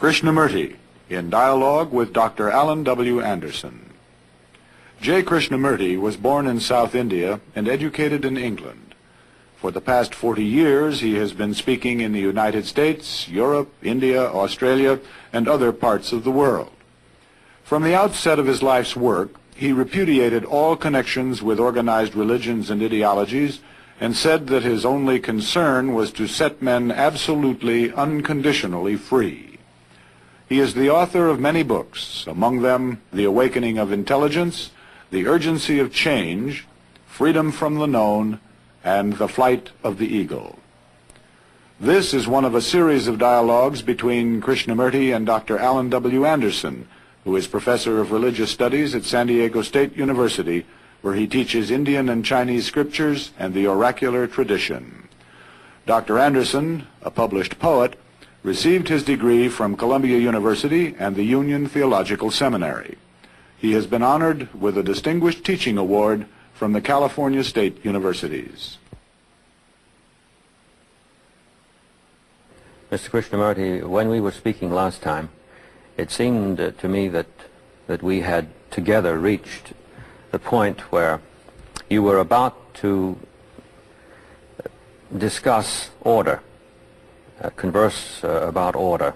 Krishnamurti, in dialogue with Dr. Alan W. Anderson. J. Krishnamurti was born in South India and educated in England. For the past 40 years, he has been speaking in the United States, Europe, India, Australia, and other parts of the world. From the outset of his life's work, he repudiated all connections with organized religions and ideologies and said that his only concern was to set men absolutely, unconditionally free. He is the author of many books, among them The Awakening of Intelligence, The Urgency of Change, Freedom from the Known, and The Flight of the Eagle. This is one of a series of dialogues between Krishnamurti and Dr. Alan W. Anderson, who is professor of religious studies at San Diego State University, where he teaches Indian and Chinese scriptures and the oracular tradition. Dr. Anderson, a published poet, received his degree from Columbia University and the Union Theological Seminary. He has been honored with a Distinguished Teaching Award from the California State Universities. Mr. Krishnamurti, when we were speaking last time, it seemed to me that we had together reached the point where you were about to discuss order, converse about order,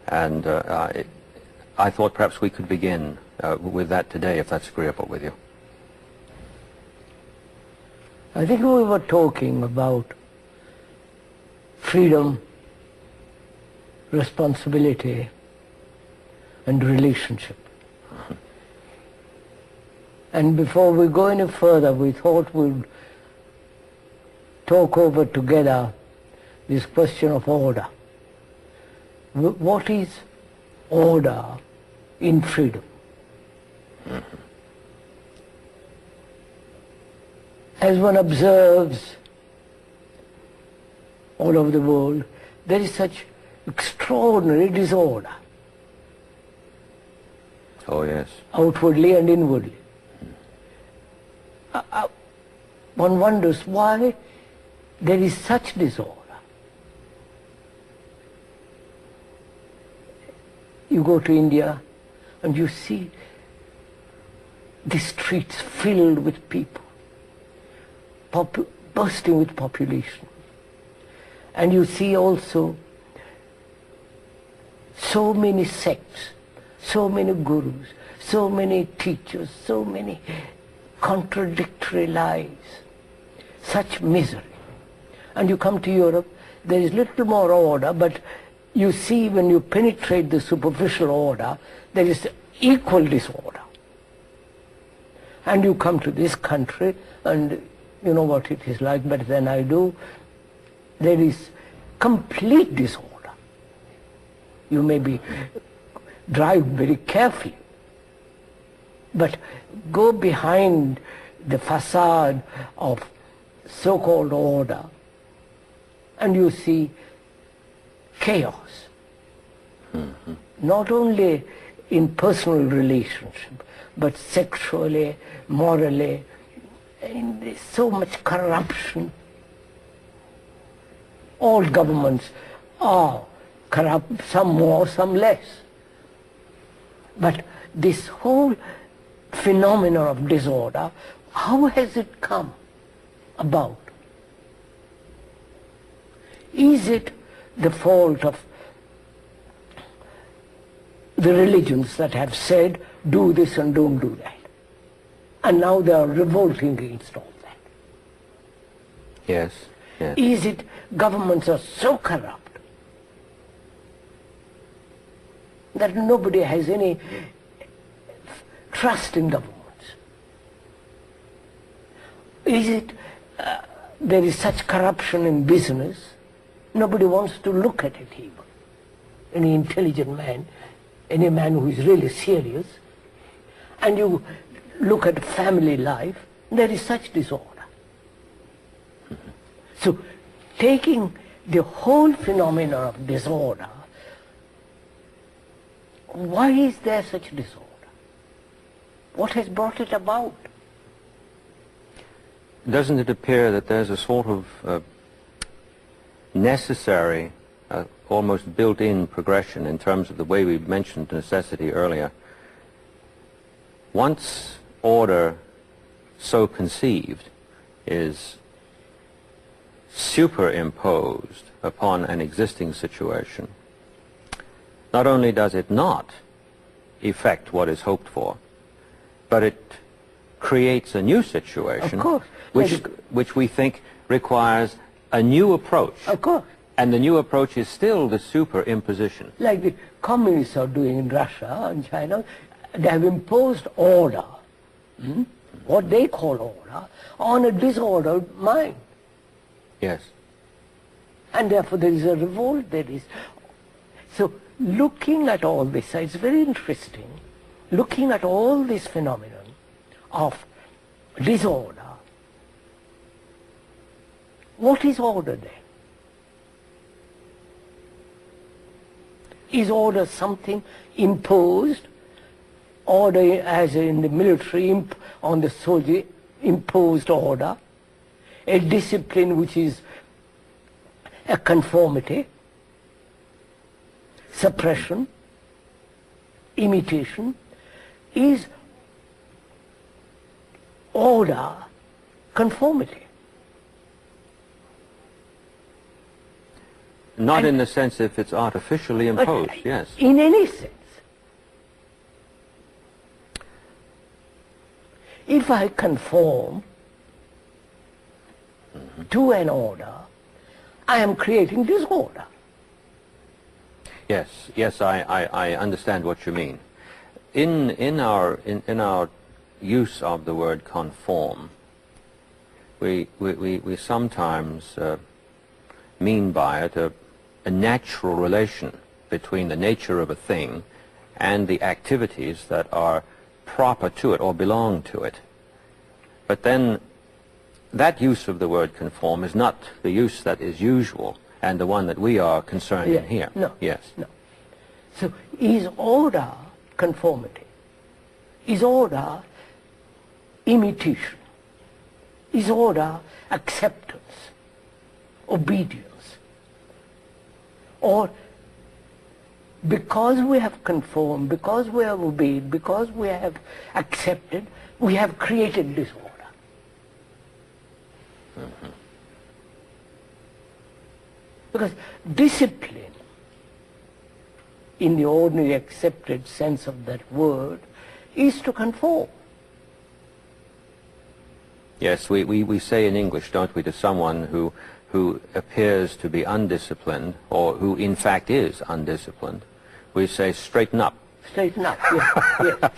and I thought perhaps we could begin with that today, if that's agreeable with you. I think we were talking about freedom, responsibility, and relationship. And before we go any further, we thought we'd talk over together this question of order. What is order in freedom? As one observes all over the world, there is such extraordinary disorder. Oh, yes. Outwardly and inwardly. One wonders why there is such disorder. You go to India and you see the streets filled with people, bursting with population. And you see also so many sects, so many gurus, so many teachers, so many contradictory lies, such misery. And you come to Europe, there is little more order, but you see when you penetrate the superficial order, there is equal disorder. And you come to this country, and you know what it is like better than I do, there is complete disorder. You may drive very carefully, but go behind the facade of so-called order and you see chaos. Not only in personal relationship, but sexually, morally, and there's so much corruption. All governments are corrupt, some more, some less. But this whole phenomenon of disorder, how has it come about? Is it the fault of the religions that have said, do this and don't do that? And now they are revolting against all that. Yes, yes. Is it governments are so corrupt that nobody has any trust in governments? Is it there is such corruption in business, nobody wants to look at it even. Any intelligent man, any man who is really serious, and you look at family life, there is such disorder. So taking the whole phenomenon of disorder, why is there such disorder? What has brought it about? Doesn't it appear that there's a sort of necessary almost built-in progression in terms of the way we mentioned necessity earlier. Once order so conceived is superimposed upon an existing situation, not only does it not effect what is hoped for, but it creates a new situation, of course, which we think requires a new approach. Of course. And the new approach is still the superimposition. Like the communists are doing in Russia and China, they have imposed order, what they call order, on a disordered mind. Yes. And therefore there is a revolt, there is. So looking at all this, it's very interesting, looking at all this phenomenon of disorder. What is order then? Is order something imposed? Order as in the military, on the soldier, imposed order? A discipline which is a conformity, suppression, imitation? Is order conformity? Not in the sense if it's artificially imposed, yes. In any sense. If I conform to an order, I am creating disorder. Yes, I understand what you mean. In our use of the word conform, we sometimes mean by it a natural relation between the nature of a thing and the activities that are proper to it or belong to it. But then that use of the word conform is not the use that is usual and the one that we are concerned in here. No. Yes. No. So is order conformity? Is order imitation? Is order acceptance, obedience? Or because we have conformed, because we have obeyed, because we have accepted, we have created disorder. Because discipline, in the ordinary accepted sense of that word, is to conform. Yes, we say in English, don't we, to someone who appears to be undisciplined, or who in fact is undisciplined, we say straighten up. Straighten up, yes,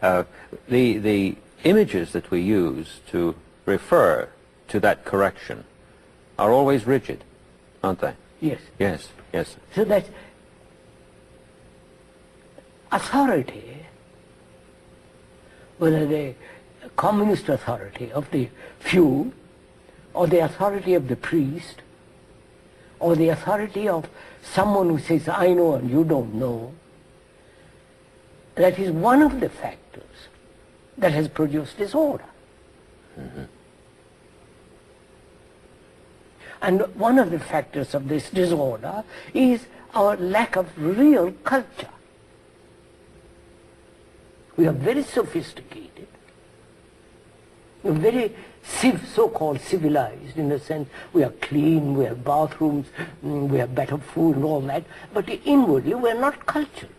yes. The images that we use to refer to that correction are always rigid, aren't they? Yes. Yes, yes. So that authority, whether the communist authority of the few, or the authority of the priest, or the authority of someone who says, I know and you don't know, that is one of the factors that has produced disorder. And one of the factors of this disorder is our lack of real culture. We are very sophisticated, we are very so-called civilized, in the sense we are clean, we have bathrooms, we have better food and all that, but inwardly we are not cultured.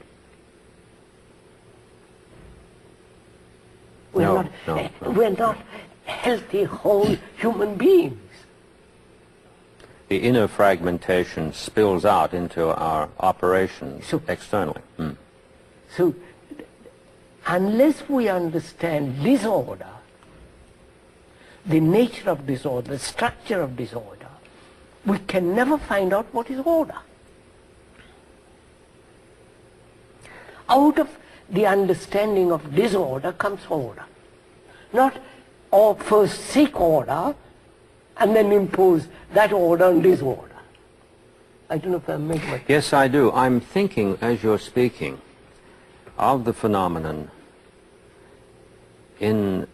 We are not healthy, whole human beings. The inner fragmentation spills out into our operations externally. So, unless we understand disorder, the nature of disorder, the structure of disorder, we can never find out what is order. Out of the understanding of disorder comes order. Not first seek order and then impose that order on disorder. I don't know if I'm making my... Yes, I do. I'm thinking, as you're speaking, of the phenomenon in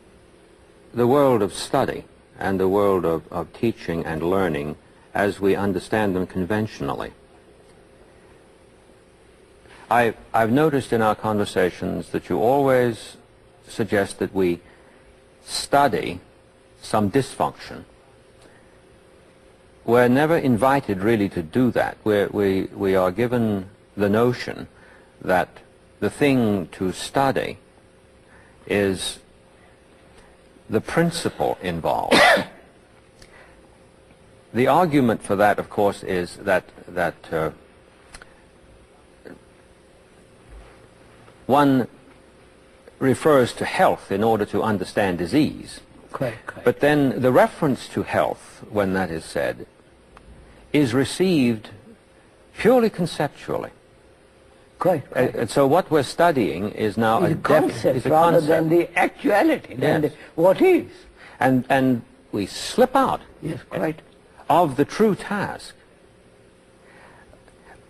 the world of study and the world of teaching and learning as we understand them conventionally. I've noticed in our conversations that you always suggest that we study some dysfunction. We're never invited really to do that. We are given the notion that the thing to study is the principle involved. The argument for that, of course, is that one refers to health in order to understand disease. Correct. But then the reference to health, when that is said, is received purely conceptually. Correct. And so what we're studying is now It's a concept rather than the actuality, than what is. And we slip out Yes, quite. of the true task.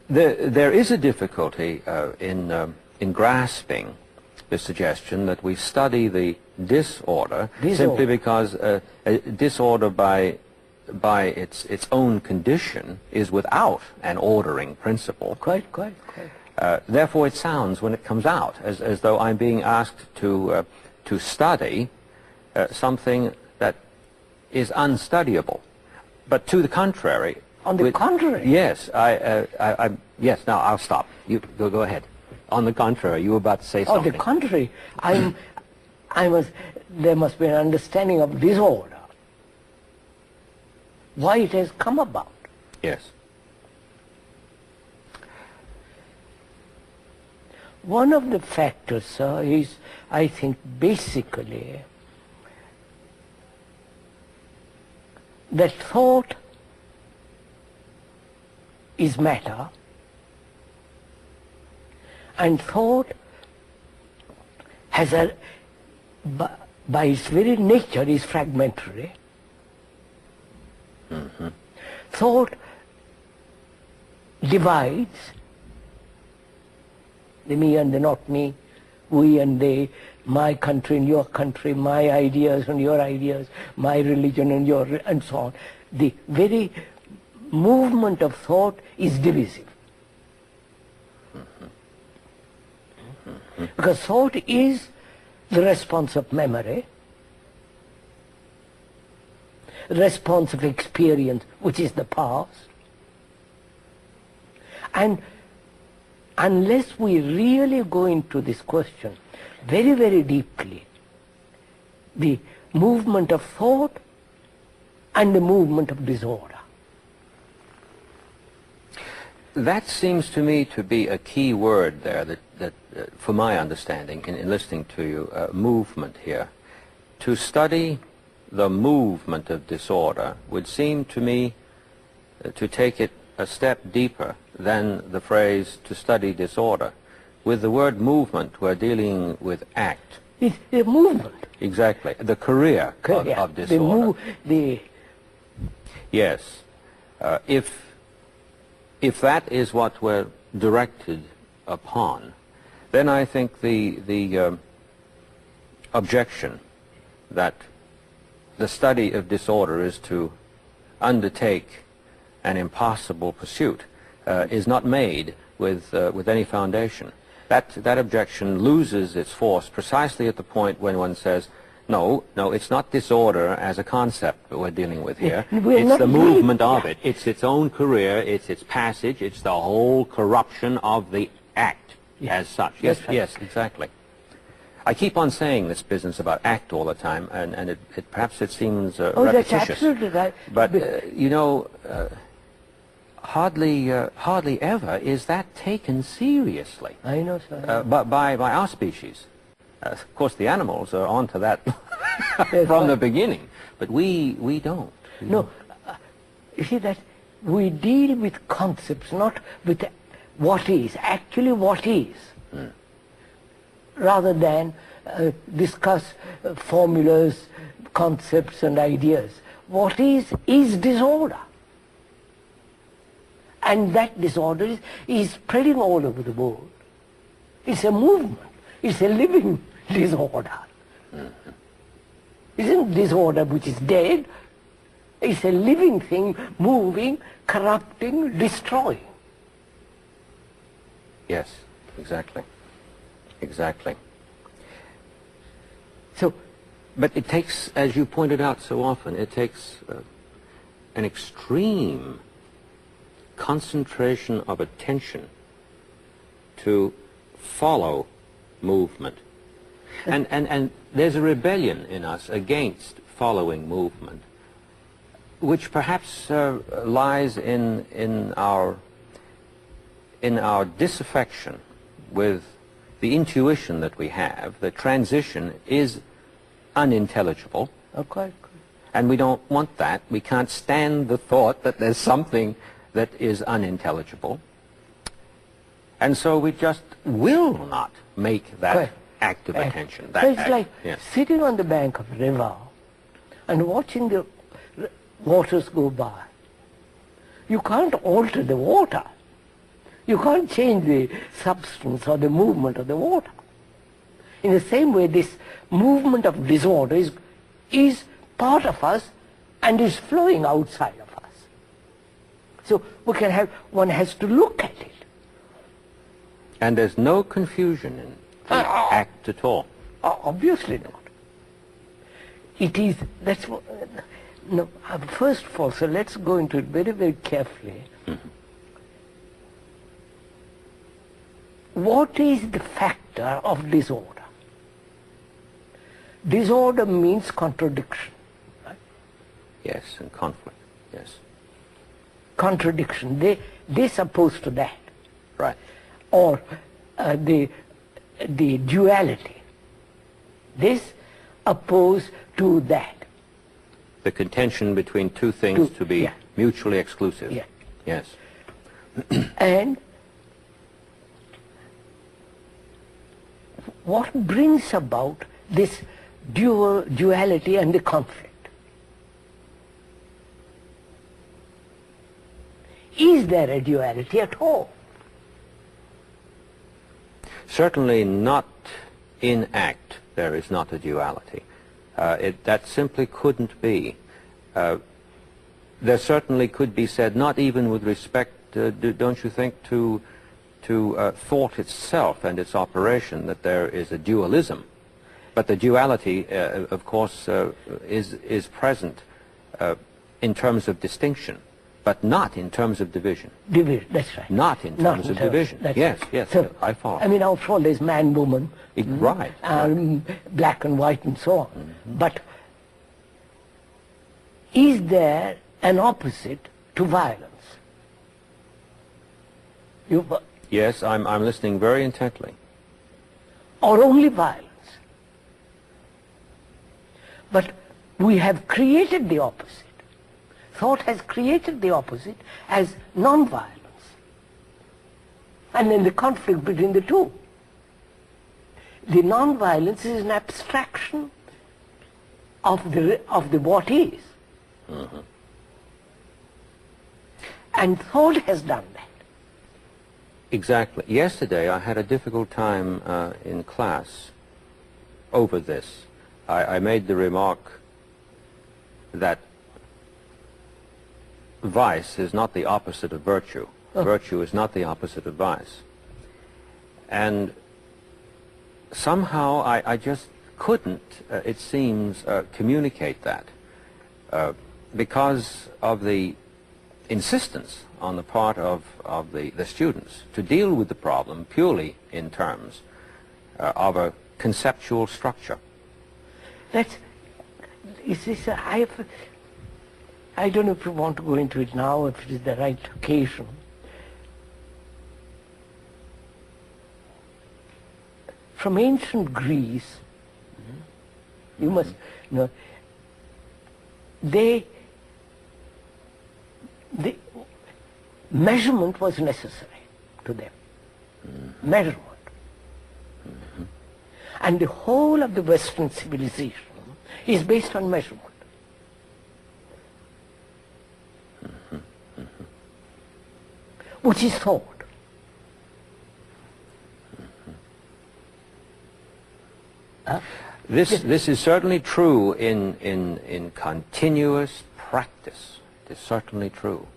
There is a difficulty in grasping the suggestion that we study the disorder simply because a disorder by its own condition is without an ordering principle. Quite. Therefore, it sounds, when it comes out, as though I'm being asked to study something that is unstudyable. But to the contrary. On the contrary. Yes, yes. Now I'll stop. You go ahead. On the contrary, you were about to say something. On the contrary, there must be an understanding of disorder. Why it has come about. Yes. One of the factors, sir, is, I think, basically that thought is matter, and thought has by its very nature is fragmentary. Mm-hmm. Thought divides the me and the not me, we and they, my country and your country, my ideas and your ideas, my religion and your, and so on. The very movement of thought is divisive. Because thought is the response of memory, response of experience, which is the past. And unless we really go into this question very, very deeply, the movement of thought and the movement of disorder. That seems to me to be a key word there, that for my understanding, in listening to you, movement here. To study the movement of disorder would seem to me to take it a step deeper than the phrase to study disorder. With the word movement, we're dealing with act. It's a movement. Exactly. The career of disorder. Yes. If that is what we're directed upon, then I think the objection that the study of disorder is to undertake an impossible pursuit is not made with any foundation. That objection loses its force precisely at the point when one says, no, it's not disorder as a concept that we're dealing with here. It's the movement of it. It's its own career. It's its passage. It's the whole corruption of the act as such. Yes, exactly. I keep on saying this business about act all the time, and perhaps it seems repetitious. That's absolutely right. But you know, hardly ever is that taken seriously. I know, sir. By our species. Of course, the animals are onto that from the beginning, but we don't. No, you see that we deal with concepts, not with what is, actually what is, rather than discuss formulas, concepts and ideas. What is disorder. And that disorder is spreading all over the world. It's a movement. It's a living disorder. It isn't disorder which is dead. It's a living thing, moving, corrupting, destroying. Yes. exactly, exactly. So, But it takes, as you pointed out so often, it takes an extreme concentration of attention to follow movement. And there's a rebellion in us against following movement, which perhaps lies in our disaffection with the intuition that we have that transition is unintelligible. okay. And we don't want that. We can't stand the thought that there's something that is unintelligible. And so we just will not make that Correct. act of attention. So it's like sitting on the bank of a river and watching the waters go by. You can't alter the water. You can't change the substance or the movement of the water. In the same way, this movement of disorder is part of us and is flowing outside of us. So one has to look at it. And there's no confusion in the act at all. Obviously not. It is, that's what, no, first of all, so let's go into it very, very carefully. Mm-hmm. What is the factor of disorder? Disorder means contradiction. Right? Yes, and conflict, yes. Contradiction, this opposed to that. Right. Or the duality. This opposed to that. The contention between two things to be mutually exclusive. Yeah. Yes. And what brings about this duality and the conflict? Is there a duality at all? Certainly not in act there is not a duality. That simply couldn't be. There certainly could be said, not even with respect, don't you think, to thought itself and its operation, that there is a dualism. But the duality, of course, is present in terms of distinction, but not in terms of division. Division, that's right. Not in terms of division. Yes, right. yes, So, I follow. I mean, after all, there's man, woman, Right. Black and white and so on. But is there an opposite to violence? Yes, I'm listening very intently. Or only violence? But we have created the opposite. Thought has created the opposite as non-violence. And then the conflict between the two. The non-violence is an abstraction of the what is. Mm-hmm. And thought has done that. Exactly. Yesterday I had a difficult time in class over this. I made the remark that vice is not the opposite of virtue. Virtue is not the opposite of vice. And somehow I just couldn't, it seems, communicate that because of the insistence on the part of the students to deal with the problem purely in terms of a conceptual structure. That's, I don't know if you want to go into it now, if it is the right occasion. From ancient Greece, you must know, the measurement was necessary to them. Measurement. And the whole of the Western civilization is based on measurement. Which is thought. This is certainly true in continuous practice. It is certainly true.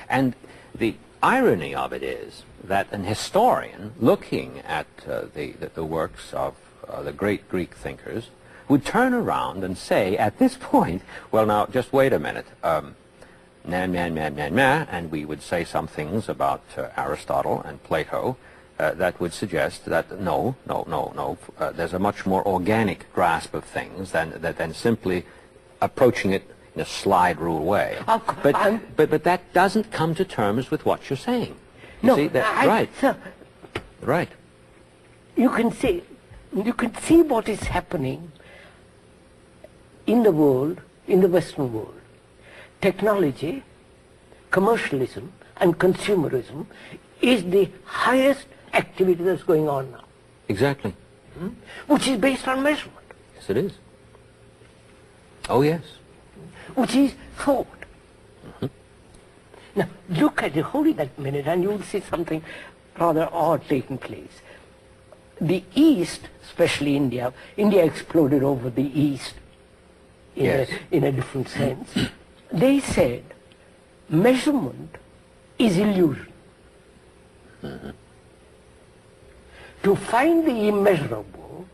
And the irony of it is that an historian looking at the works of the great Greek thinkers would turn around and say at this point, well now, just wait a minute, and we would say some things about Aristotle and Plato that would suggest that no, there's a much more organic grasp of things than simply approaching it in a slide rule way. But that doesn't come to terms with what you're saying. You see, that's right. Sir, right. you can see what is happening in the world, in the Western world. Technology, commercialism, and consumerism is the highest activity that's going on now. Exactly. Which is based on measurement. Yes, it is. Oh, yes. Which is thought. Now, look at it, hold it a minute, and you will see something rather odd taking place. The East, especially India exploded over the East in a different sense. They said measurement is illusion. To find the immeasurable,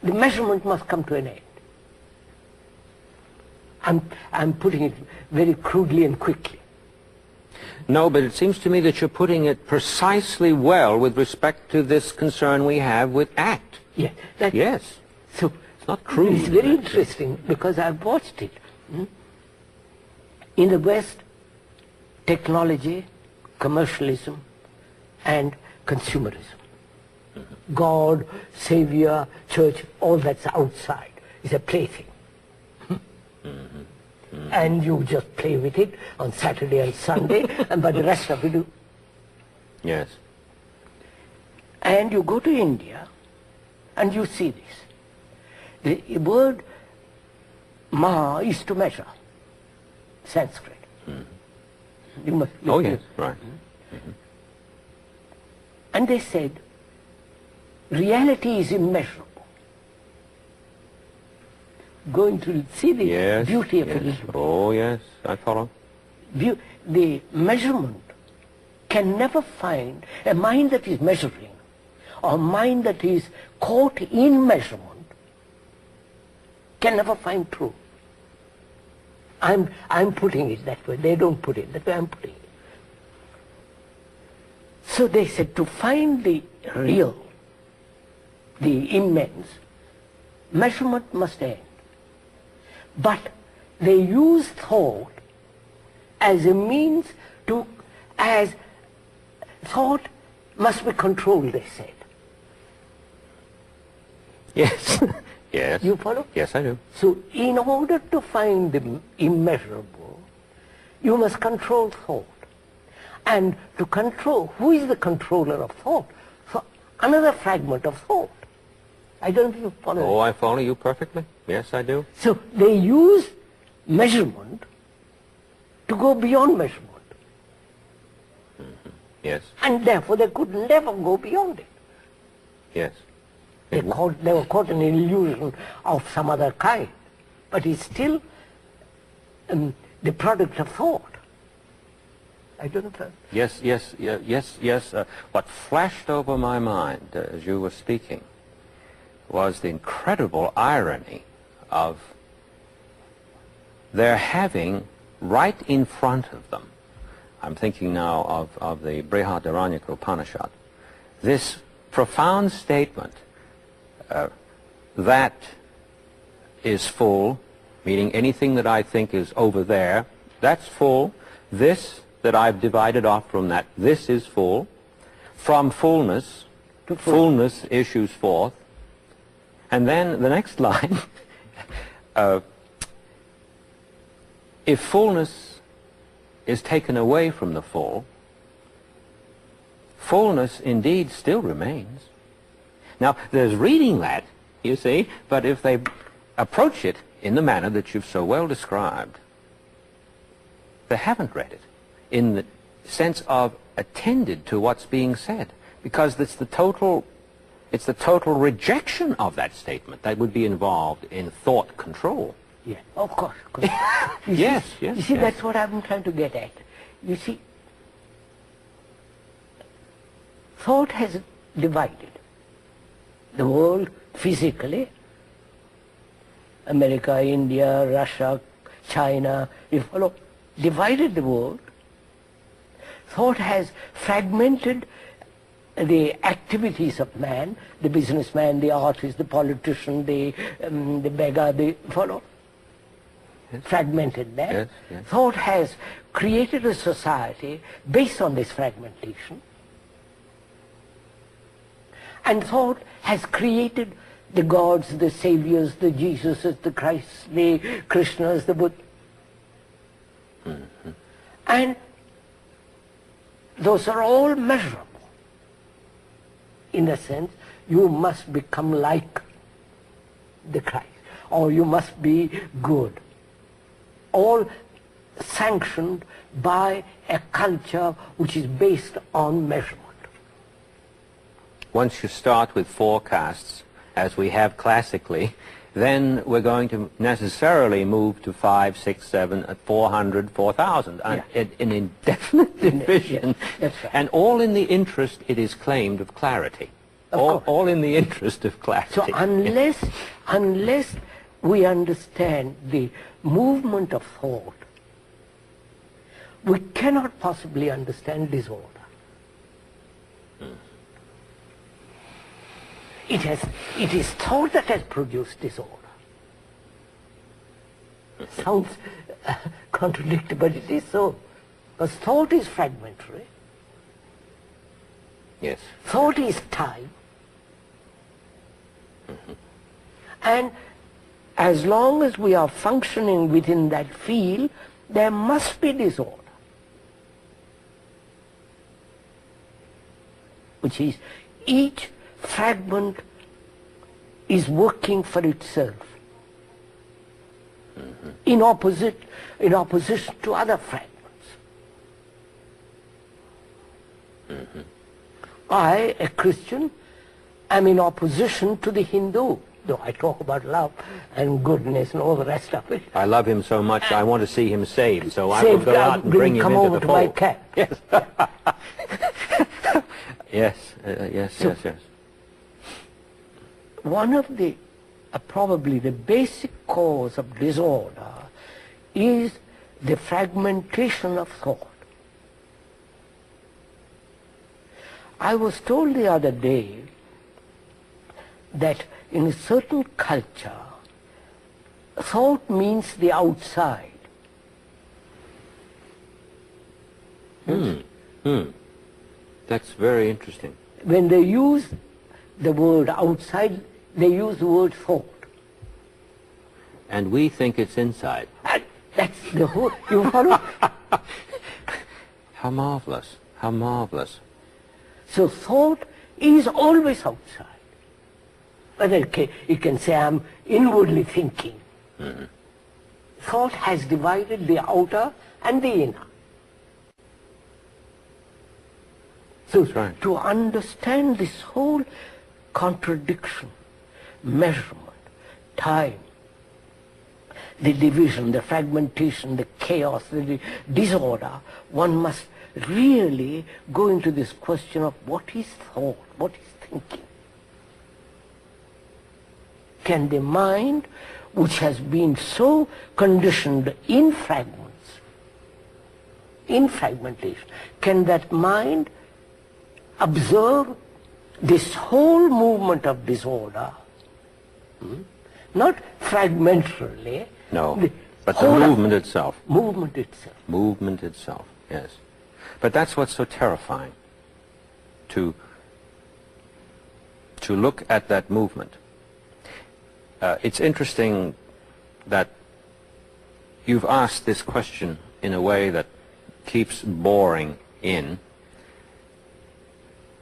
the measurement must come to an end. I'm putting it very crudely and quickly. No, but it seems to me that you're putting it precisely well with respect to this concern we have with ACT. Yeah, yes. So it's not crude. It's very interesting because I've watched it. In the West, technology, commercialism, and consumerism. God, Savior, church, all that's outside is a plaything. And you just play with it on Saturday and Sunday, but the rest of it do. Yes. And you go to India, and you see this. The word ma is to measure, Sanskrit. You must yes, right. And they said, reality is immeasurable. Going to see the beauty of it. Oh, yes, I follow. The measurement can never find a mind that is measuring, or mind that is caught in measurement, can never find truth. I'm putting it that way. They don't put it that way. I'm putting it. So they said to find the real, the immense, measurement must end. But they use thought as a means to, as thought must be controlled, they said. Yes. Yes. You follow? Yes, I do. So in order to find the immeasurable, you must control thought. And to control, who is the controller of thought? So another fragment of thought. I don't know if you follow. Oh, I follow you perfectly. Yes, I do. So they use measurement to go beyond measurement. Yes. And therefore they could never go beyond it. Yes. They were caught in an illusion of some other kind. But it's still the product of thought. I don't know if Yes. What flashed over my mind as you were speaking was the incredible irony of their having right in front of them, I'm thinking now of the Brihadaranyaka Upanishad, this profound statement that is full, meaning anything that I think is over there, that's full. This that I've divided off from that, this is full. From fullness, fullness issues forth. And then the next line, if fullness is taken away from the full, fullness indeed still remains. Now, there's reading that, you see, but if they approach it in the manner that you've so well described, they haven't read it in the sense of attended to what's being said, because it's the total rejection of that statement that would be involved in thought control. Yeah, of course. Yes. You see, that's what I'm trying to get at. You see, Thought has divided the world physically. America, India, Russia, China, you follow, divided the world. Thought has fragmented the activities of man, the businessman, the artist, the politician, the beggar, the follow. Yes. Fragmented that. Yes, yes. Thought has created a society based on this fragmentation. And thought has created the gods, the saviors, the Jesuses, the Christs, the Krishnas, the Buddha. Mm-hmm. And those are all measurable. In a sense, you must become like the Christ, or you must be good. All sanctioned by a culture which is based on measurement. Once you start with forecasts, as we have classically, then we're going to necessarily move to 5, 6, 7, 400, 4,000, Yeah. an indefinite division, Yeah, that's right. and all in the interest, it is claimed, of clarity. All in the interest of clarity. So unless we understand the movement of thought, we cannot possibly understand disorder. It is thought that has produced disorder. Sounds contradictory, but it is so. Because thought is fragmentary. Yes. Thought is time. And as long as we are functioning within that field, there must be disorder. Which is, each fragment is working for itself. In opposition to other fragments. I, a Christian, am in opposition to the Hindu, though I talk about love and goodness and all the rest of it. I love him so much, I want to see him saved, so I will go out and bring him come into over the to my fold. camp. Yes. Yes. One of the, probably the basic cause of disorder is the fragmentation of thought. I was told the other day that in a certain culture, thought means the outside. That's very interesting. When they use the word outside, they use the word thought. And we think it's inside. And that's the whole, you follow? How marvelous, how marvelous. So thought is always outside. Whether you can say I'm inwardly thinking. Thought has divided the outer and the inner. So right. To understand this whole contradiction, measurement, time, the division, the fragmentation, the chaos, the disorder, one must really go into this question of what is thought, what is thinking. Can the mind, which has been so conditioned in fragments, in fragmentation, can that mind observe this whole movement of disorder, not fragmentarily. No, but the movement itself. Movement itself. Movement itself, yes. But that's what's so terrifying, to look at that movement. It's interesting that you've asked this question in a way that keeps boring in,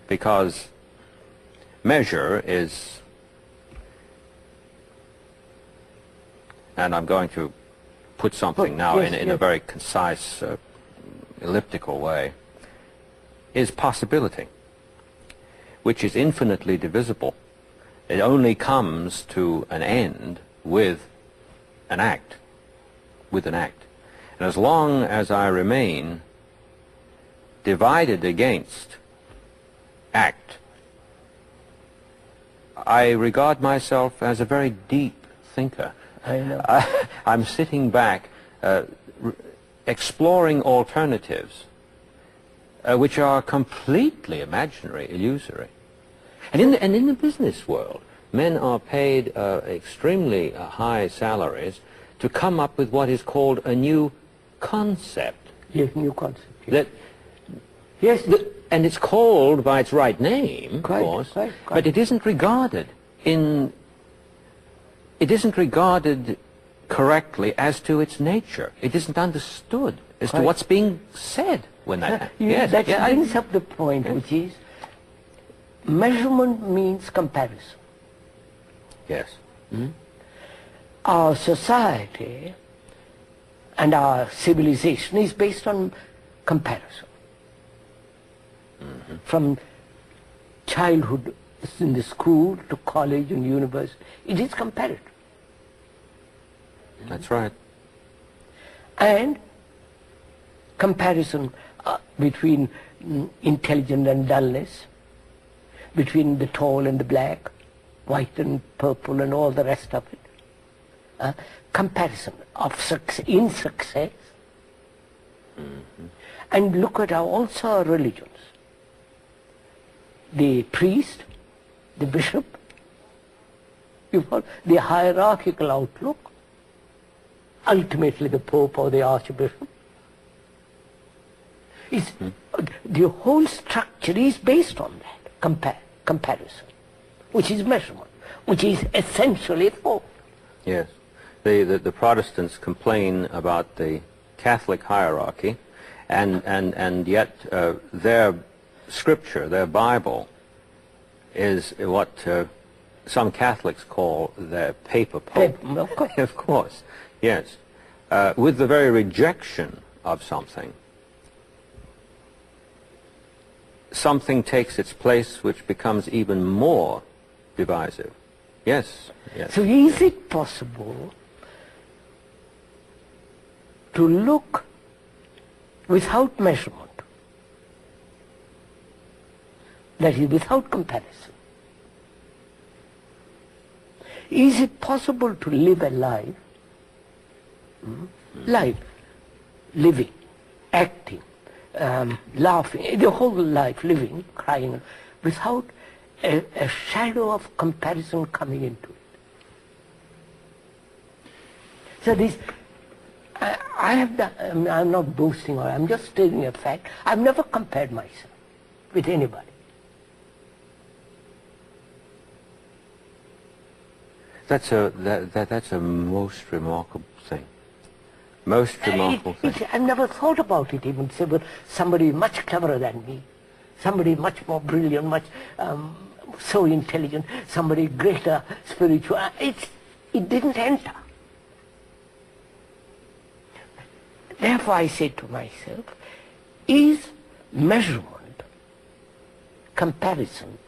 because measure is, and I'm going to put something now in a very concise, elliptical way, is possibility, which is infinitely divisible. It only comes to an end with an act, And as long as I remain divided against act, I regard myself as a very deep thinker. I know. I'm sitting back, exploring alternatives, which are completely imaginary, illusory. And in the business world, men are paid extremely high salaries to come up with what is called a new concept. Yes, new concept. Yes. That, yes. And it's called by its right name, Quite, of course, quite. but it isn't regarded correctly as to its nature. It isn't understood as to what's being said when that happens. Yes, that brings up the point, which is measurement means comparison. Yes. Our society and our civilization is based on comparison. From childhood in the school to college and university, it is comparative. That's right. And comparison between intelligence and dullness, between the tall and the black, white and purple and all the rest of it. Comparison of success. And look at also our religions. The priest, the bishop, the hierarchical outlook, ultimately the pope or the archbishop. The whole structure is based on that comparison, which is measurement, which is essentially thought. Yes. The Protestants complain about the Catholic hierarchy, and yet their scripture, their Bible, is what some Catholics call their paper pope. Of course. Of course, yes. With the very rejection of something, something takes its place which becomes even more divisive. Yes, yes. So is it possible to look without measurement, that is, without comparison? Is it possible to live a life, living, acting, laughing, the whole life, living, crying, without a shadow of comparison coming into it? So this, I have done, I'm not boasting, or I'm just stating a fact. I've never compared myself with anybody. That's a most remarkable thing. Most remarkable thing. I've never thought about it even. Say, well, somebody much cleverer than me, somebody much more brilliant, much so intelligent, somebody greater spiritual. It didn't enter. Therefore, I say to myself, is measurement, comparison,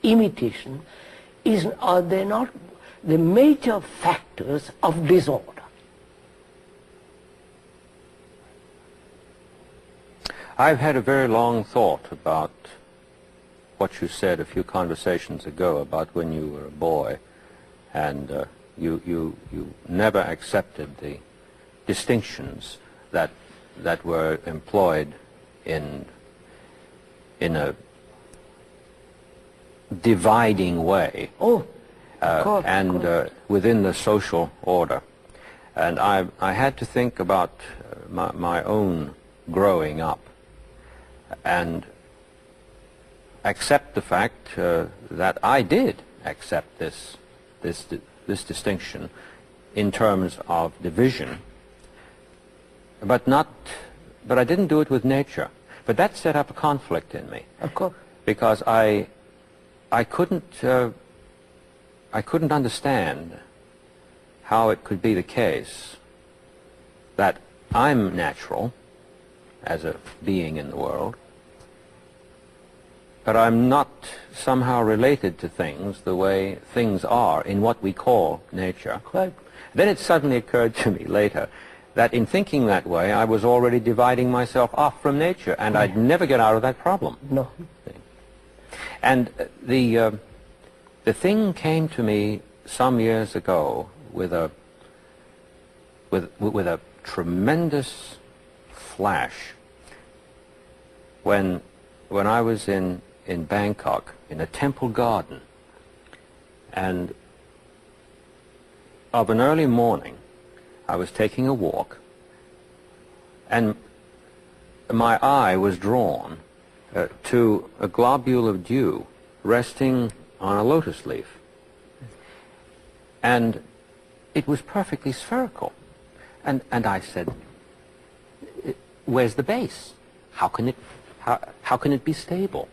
imitation, are they not the major factors of disorder? I've had a very long thought about what you said a few conversations ago about when you were a boy, and you never accepted the distinctions that were employed in a dividing way. Oh, of course, and within the social order. And I had to think about my own growing up and accept the fact that I did accept this distinction in terms of division, but I didn't do it with nature. But that set up a conflict in me. Of course. Because I couldn't understand how it could be the case that I'm natural as a being in the world, but I'm not somehow related to things the way things are in what we call nature. Right. Then it suddenly occurred to me later that in thinking that way, I was already dividing myself off from nature, and I'd never get out of that problem. No. And the thing came to me some years ago with a tremendous flash when I was in Bangkok in a temple garden, and of an early morning I was taking a walk, and my eye was drawn to a globule of dew resting on a lotus leaf, and it was perfectly spherical, and I said, where's the base? How can it be stable?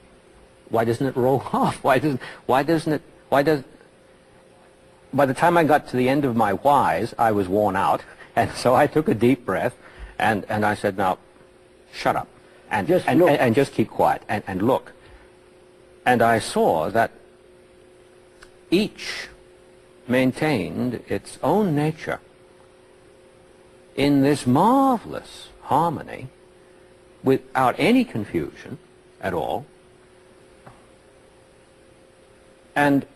Why doesn't it roll off? By the time I got to the end of my whys, I was worn out, and so I took a deep breath, and I said, now, shut up, and just keep quiet, and look. And I saw that each maintained its own nature in this marvelous harmony without any confusion at all. And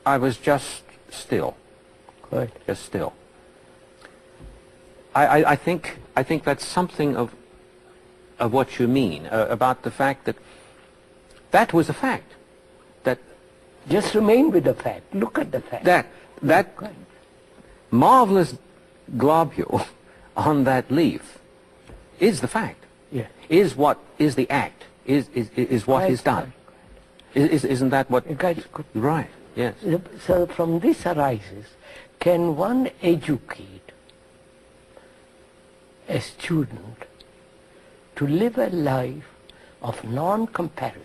I was just still. Right. Just still. I think that's something of what you mean about the fact that was a fact. That just remain with the fact. Look at the fact. That marvelous globule on that leaf is the fact. Yeah. Is what is the act. Is what Right, is done. right. Isn't that what? Right. Yes. So from this arises, can one educate a student to live a life of non-comparison?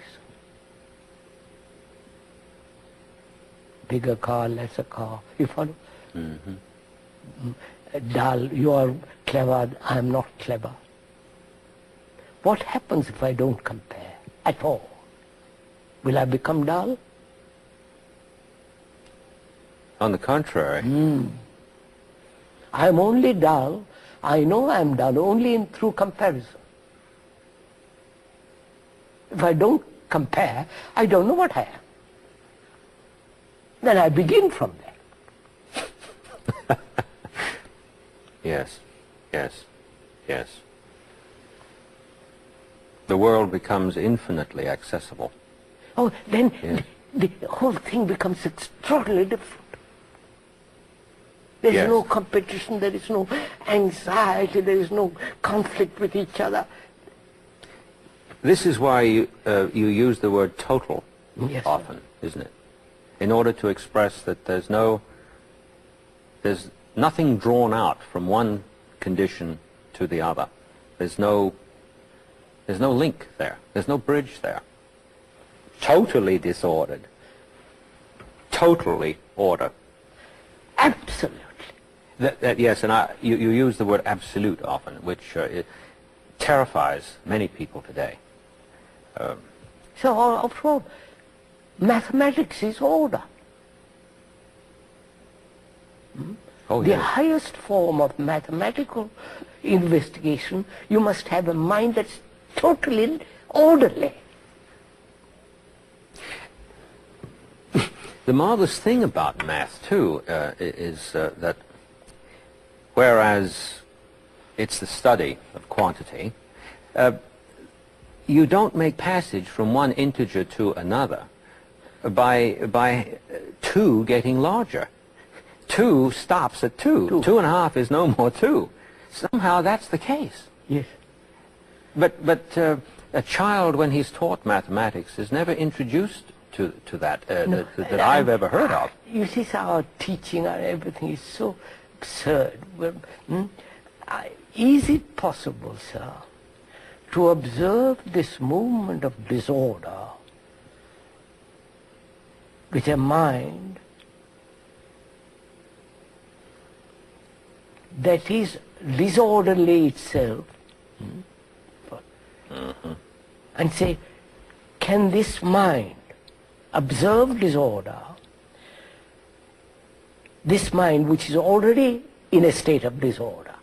Bigger car, lesser car, you follow? Mm-hmm. Dull, you are clever, I am not clever. What happens if I don't compare at all? Will I become dull? On the contrary. I am only dull, I know I am dull only through comparison. If I don't compare, I don't know what I am. Then I begin from there. Yes, yes, yes. The world becomes infinitely accessible. Oh, then Yes. the whole thing becomes extraordinarily different. There is Yes. no competition, there is no anxiety, there is no conflict with each other. This is why you use the word total Yes, sir. often, isn't it? In order to express that there's nothing drawn out from one condition to the other. There's no link there. There's no bridge there. Totally disordered. Totally order. Absolutely. Yes, and you use the word absolute often, which it terrifies many people today. So, after all, mathematics is order. Oh, The yes. highest form of mathematical investigation, you must have a mind that's totally orderly. The marvelous thing about math, too, is that whereas it's the study of quantity, you don't make passage from one integer to another by 2 getting larger. 2 stops at 2. 2.5 is no more 2. Somehow that's the case. Yes. But a child, when he's taught mathematics, is never introduced to that that I've ever heard of. You see, our teaching, our everything is so absurd. Is it possible, sir, to observe this movement of disorder with a mind that is disorderly itself, and say, can this mind observe disorder, this mind which is already in a state of disorder?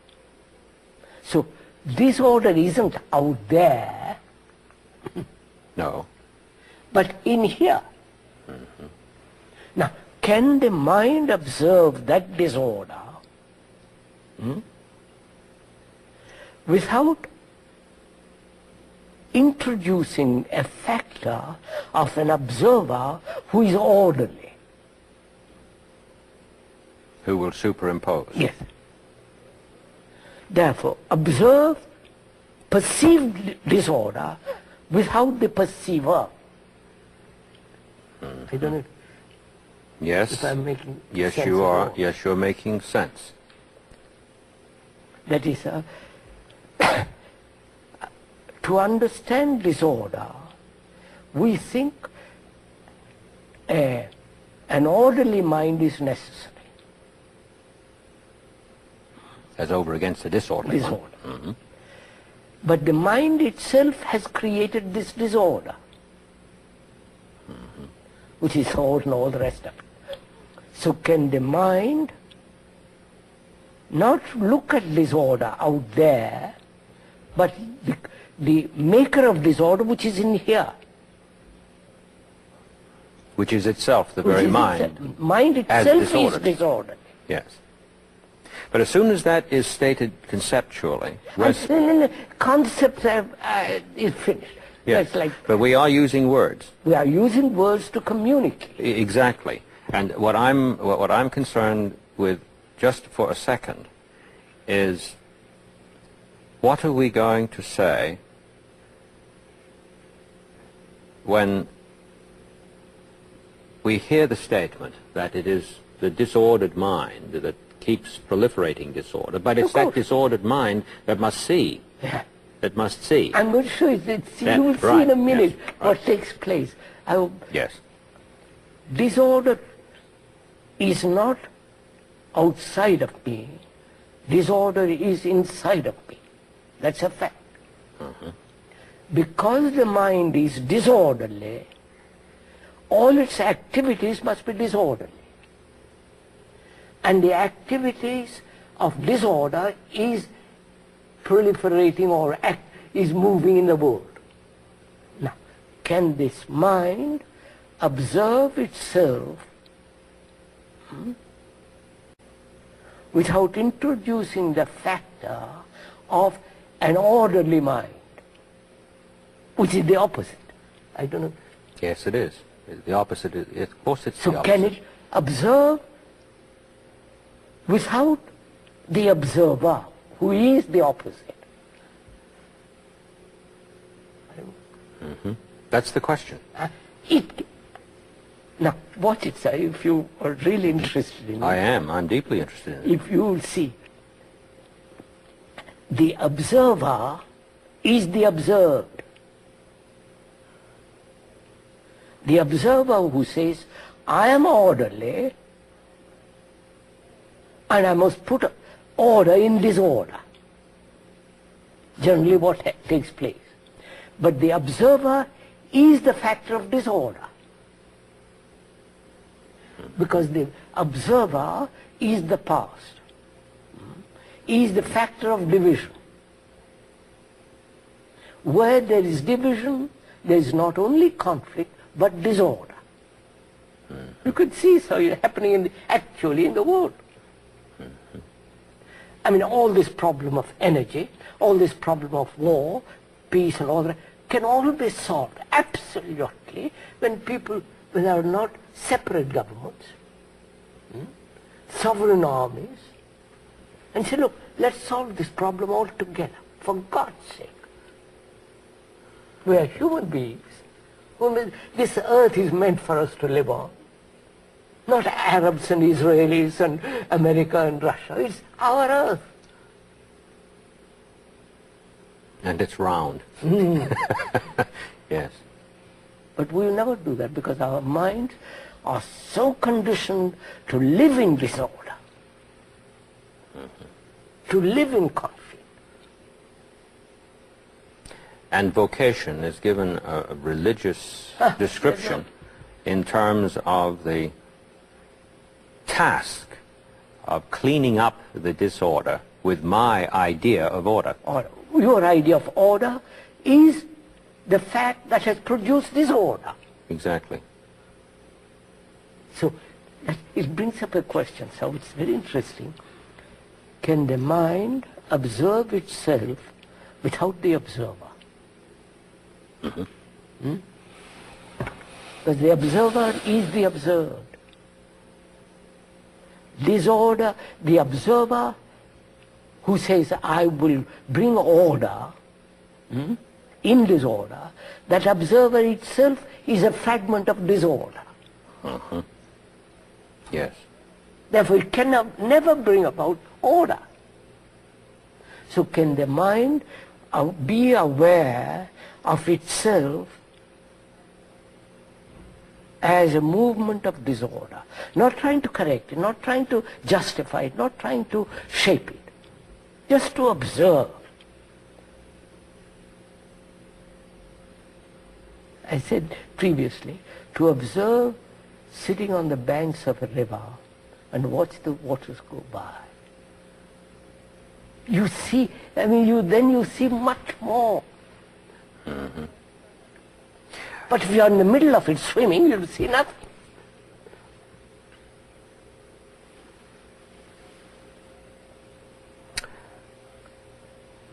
So disorder isn't out there, No. But in here. Now, can the mind observe that disorder without introducing a factor of an observer who is orderly? Who will superimpose? Yes. Therefore, observe perceived disorder without the perceiver. I don't know Yes. if I'm making Yes, sense you at are. all. Yes, you're making sense. That is, to understand disorder, we think an orderly mind is necessary. As over against the disorder. Disorder. But the mind itself has created this disorder, which is thought and all the rest of it. So can the mind not look at disorder out there, but the maker of disorder which is in here? Which is itself the very mind. Mind as itself is disordered. disordered. Yes. But as soon as that is stated conceptually, And concept is finished. yes, That's like but we are using words. we are using words to communicate. Exactly. And what I'm concerned with just for a second is, what are we going to say when we hear the statement that it is the disordered mind that keeps proliferating disorder, but it's Of that course. disordered mind that must see, Yeah. that must see. I'm going to show you. Yeah, You will see right, in a minute yes, what right. takes place. Yes. Disorder is not outside of me. Disorder is inside of me. That's a fact. Because the mind is disorderly, all its activities must be disorderly. And the activities of disorder is proliferating or is moving in the world. Now, can this mind observe itself without introducing the factor of an orderly mind, which is the opposite? I don't know. Yes, it is. The opposite is, of course it's So the opposite. can it observe without the observer, who is the opposite? That's the question. Now, watch it, sir, if you are really interested in it. I am. I'm deeply interested in it. If you will see, the observer is the observed. The observer who says, I am orderly and I must put order in disorder. Generally what takes place. But the observer is the factor of disorder. Because the observer is the past. Is the factor of division. Where there is division, there is not only conflict, but disorder. You could see so happening actually in the world. I mean, all this problem of energy, all this problem of war, peace and all that, can all be solved absolutely when there are not separate governments, sovereign armies, and say, look, let's solve this problem all together, for God's sake. We are human beings. This earth is meant for us to live on. Not Arabs and Israelis and America and Russia. It's our earth. And it's round. Yes. But we will never do that because our minds are so conditioned to live in disorder, to live in conflict. And vocation is given a religious description in terms of the task of cleaning up the disorder with my idea of order. Or your idea of order is the fact that has produced disorder. Exactly. So it brings up a question, so it's very interesting. Can the mind observe itself without the observer? Mm-hmm. Because the observer is the observed. Disorder, the observer who says, I will bring order in disorder, that observer itself is a fragment of disorder. Mm-hmm. Yes. Therefore it cannot never bring about order. So can the mind be aware of itself as a movement of disorder, not trying to correct it, not trying to justify it, not trying to shape it, just to observe. I said previously, to observe sitting on the banks of a river and watch the waters go by. You see, then you see much more. Mm-hmm. But if you are in the middle of it swimming, you'll see nothing.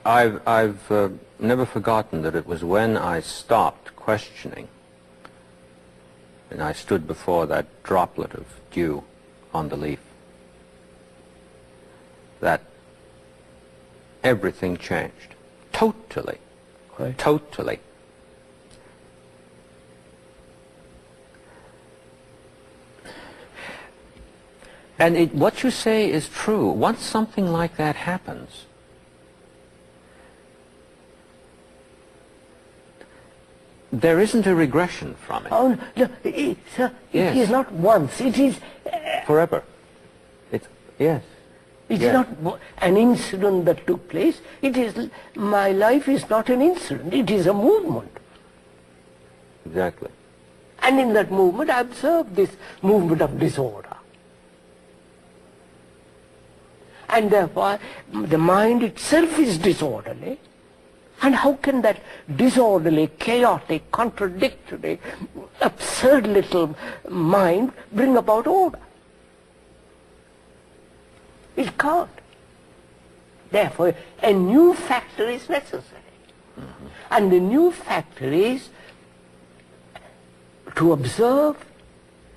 I've never forgotten that it was when I stopped questioning and I stood before that droplet of dew on the leaf that everything changed. Totally. Right. Totally. And what you say is true. Once something like that happens, there isn't a regression from it. Oh, no, sir, Yes. it is not once, it is... Forever. Yes. It's Yeah. not an incident that took place. It is, my life is not an incident, it is a movement. Exactly. And in that movement I observe this movement of disorder. And therefore the mind itself is disorderly. And how can that disorderly, chaotic, contradictory, absurd little mind bring about order? It can't. Therefore, a new factor is necessary. Mm-hmm. And the new factor is to observe,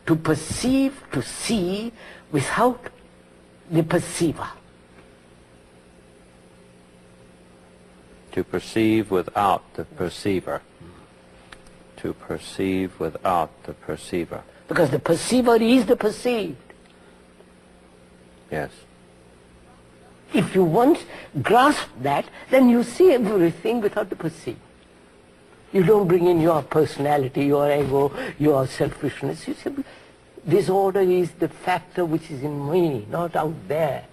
to perceive, to see without the perceiver. To perceive without the perceiver. To perceive without the perceiver. Because the perceiver is the perceived. Yes. If you once grasp that, then you see everything without the perceived. You don't bring in your personality, your ego, your selfishness. You say, disorder is the factor which is in me, not out there.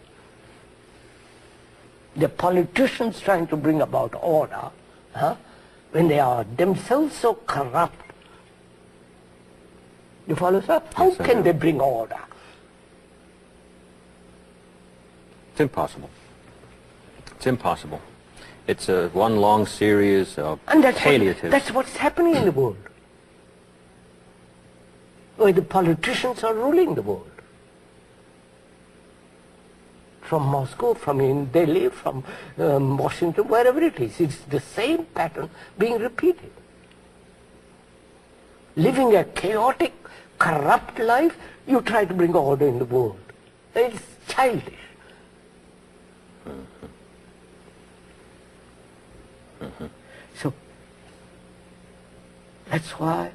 The politicians trying to bring about order, when they are themselves so corrupt. You follow, sir? How Yes, I can do. they bring order? It's impossible. It's impossible. It's one long series of And palliatives. that's what's happening in the world. Where the politicians are ruling the world. From Moscow, from Delhi, from Washington, wherever it is. It's the same pattern being repeated. Living a chaotic, corrupt life, you try to bring order in the world. It's childish. Mm-hmm. So, that's why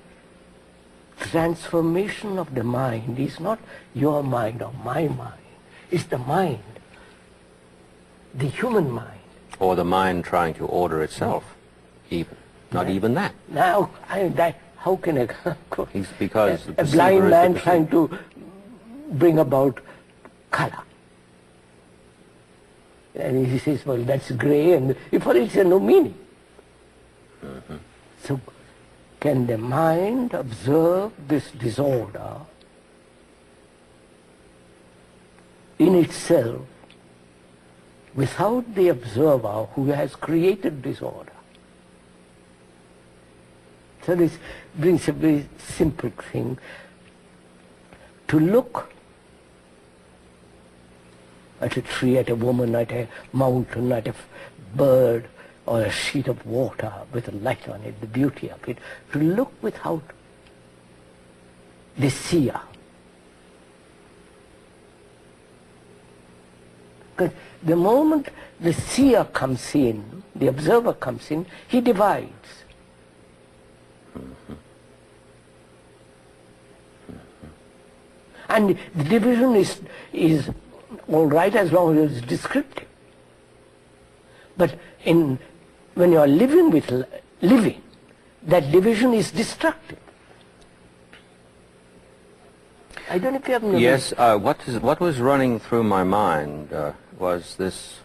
transformation of the mind is not your mind or my mind. It's the mind, the human mind. Or the mind trying to order itself, even. Not even that. Now, how can Because the a perceiver blind is man the trying to bring about color? And he says, well, that's grey, and for it has no meaning. Mm-hmm. So, can the mind observe this disorder in itself without the observer who has created disorder? So this brings a very simple thing. To look at a tree, at a woman, at a mountain, at a bird, or a sheet of water with a light on it, the beauty of it, to look without the seer. Because the moment the seer comes in, the observer comes in, he divides. And the division is all right as long as it's descriptive. But when you are living with living, that division is destructive. I don't know if you have noticed. Yes, what was running through my mind was this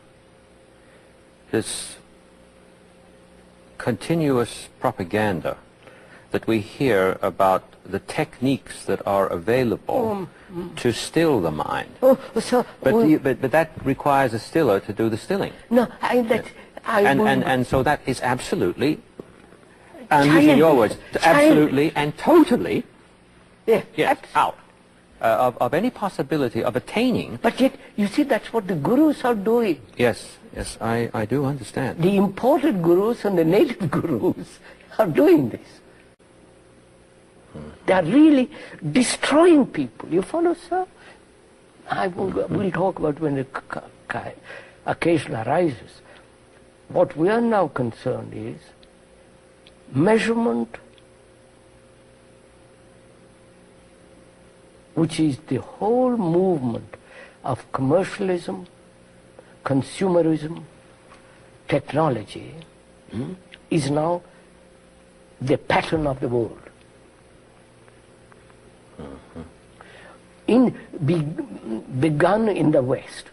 continuous propaganda that we hear about the techniques that are available to still the mind. But that requires a stiller to do the stilling. No, and so that is absolutely, I'm using your words, absolutely and totally out of any possibility of attaining. But yet, you see, that's what the gurus are doing. Yes, I do understand. The imported gurus and the native gurus are doing this. They are really destroying people. You follow, sir? We'll talk about when the occasion arises. What we are now concerned is measurement, which is the whole movement of commercialism, consumerism, technology, is now the pattern of the world. Begun in the West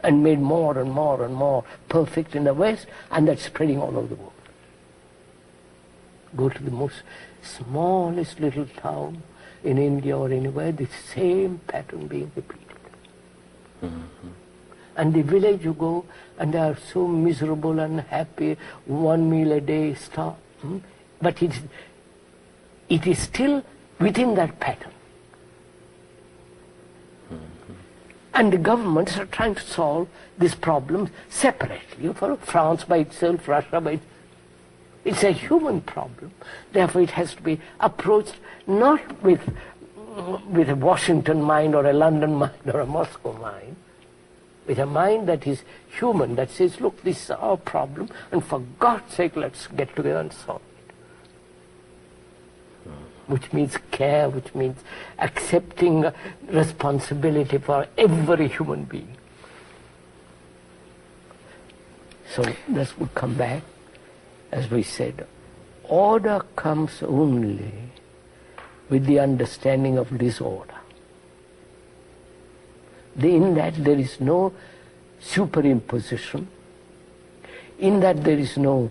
and made more and more and more perfect in the West, and that's spreading all over the world. Go to the most smallest little town in India or anywhere, the same pattern being repeated. And the village you go, and they are so miserable and happy, 1 meal a day start. But it is still within that pattern. And the governments are trying to solve these problems separately. You follow? France by itself, Russia by itself. It's a human problem. Therefore, it has to be approached not with a Washington mind or a London mind or a Moscow mind, with a mind that is human, that says, look, this is our problem, and for God's sake, let's get together and solve it. Which means care, which means accepting responsibility for every human being. So this would come back, as we said, order comes only with the understanding of disorder. In that there is no superimposition, in that there is no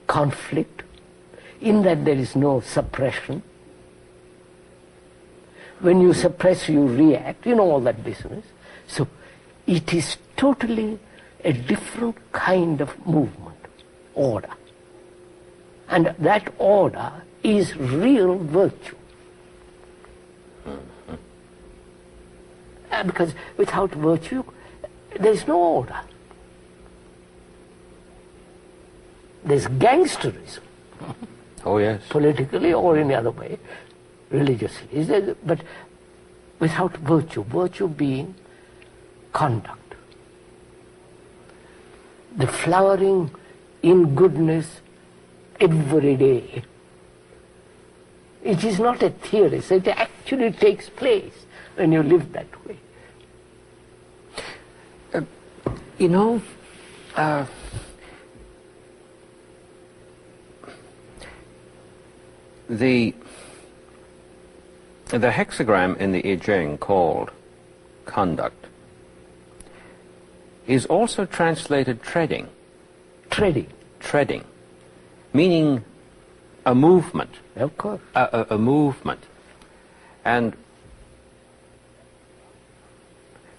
conflict, in that there is no suppression. When you suppress, you react, you know all that business. So it is totally a different kind of movement, order. And that order is real virtue. Because without virtue, there is no order. There's gangsterism. Oh, yes. Politically or in any other way, religiously. But without virtue, virtue being conduct. The flowering in goodness every day. It is not a theory, so it actually takes place when you live that way. You know, the hexagram in the I Ching called conduct is also translated treading. Treading, meaning a movement. Of course. A movement. And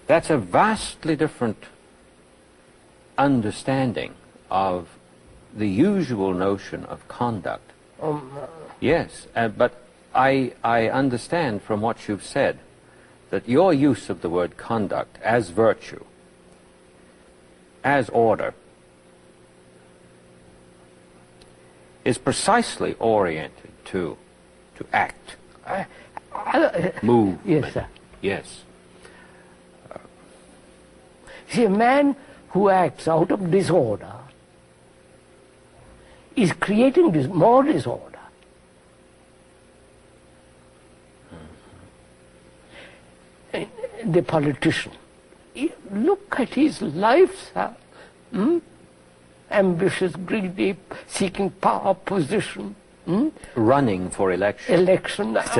that's a vastly different understanding of the usual notion of conduct Yes, but I understand from what you've said that your use of the word conduct as virtue, as order, is precisely oriented to act, movement. Yes, sir. Yes. See, a man who acts out of disorder is creating more disorder. The politician, look at his life, sir. Ambitious, greedy, seeking power, position. Running for election.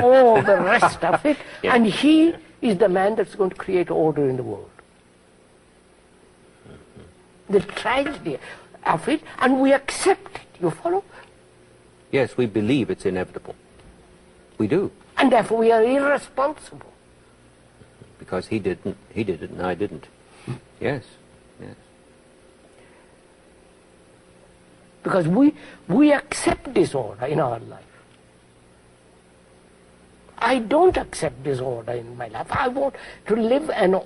All the rest of it. Yeah. And he is the man that's going to create order in the world. The tragedy of it, and we accept it, you follow? Yes, we believe it's inevitable. We do. And therefore we are irresponsible. Because he did it and I didn't. Yes, yes. Because we accept disorder in our life. I don't accept disorder in my life. I want to live an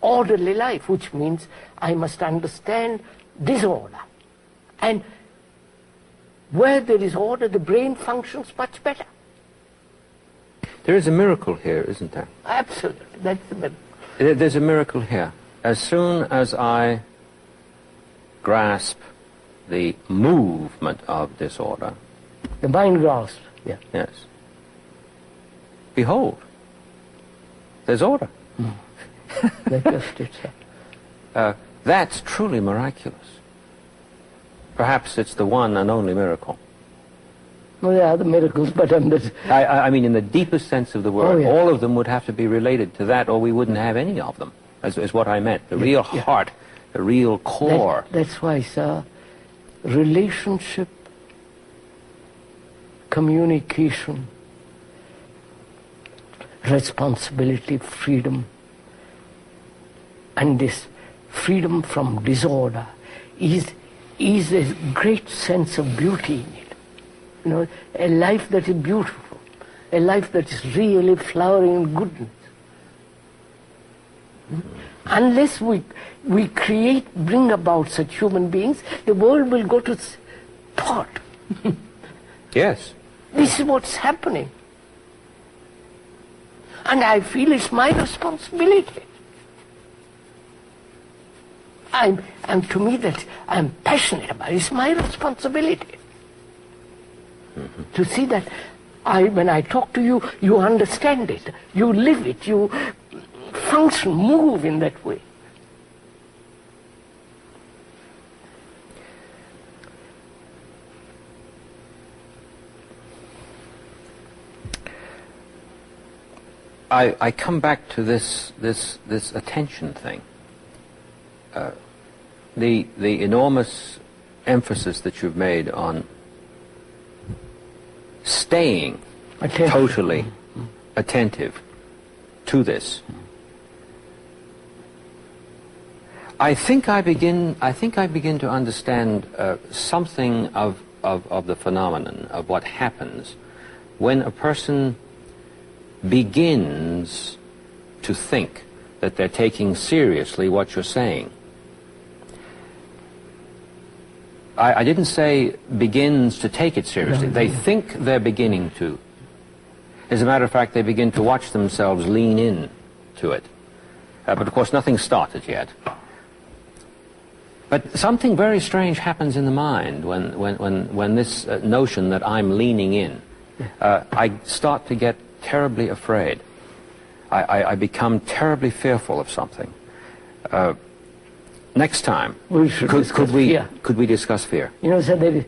orderly life, which means I must understand disorder. And where there is order, the brain functions much better. There is a miracle here, isn't there? Absolutely. That's the miracle. There's a miracle here. As soon as I grasp the movement of disorder, The mind grasps. Yeah. yes, behold, there's order. That's just it, sir. That's truly miraculous. Perhaps it's the one and only miracle. Well, there are the miracles, but I mean, in the deepest sense of the word, Oh, yeah. all of them would have to be related to that, or we wouldn't have any of them, is what I meant. The real heart, the real core. That's why, sir, relationship, communication, responsibility, freedom, and this freedom from disorder is a great sense of beauty in it. You know, a life that is beautiful, a life that is really flowering in goodness. Unless we bring about such human beings, the world will go to thought. Yes. This is what's happening. And I feel it's my responsibility. And to me that I'm passionate about it. It's my responsibility. To see that when I talk to you, you understand it, you live it, you function, move in that way. I come back to this attention thing. The enormous emphasis that you've made on staying totally attentive to this. I think I begin to understand something of the phenomenon of what happens when a person begins to think that they're taking seriously what you're saying. I didn't say begins to take it seriously. They think they're beginning to. As a matter of fact, they begin to watch themselves lean in to it. But of course, nothing's started yet. But something very strange happens in the mind when this notion that I'm leaning in. I start to get terribly afraid. I become terribly fearful of something. Next time, could we discuss fear? You know, sir,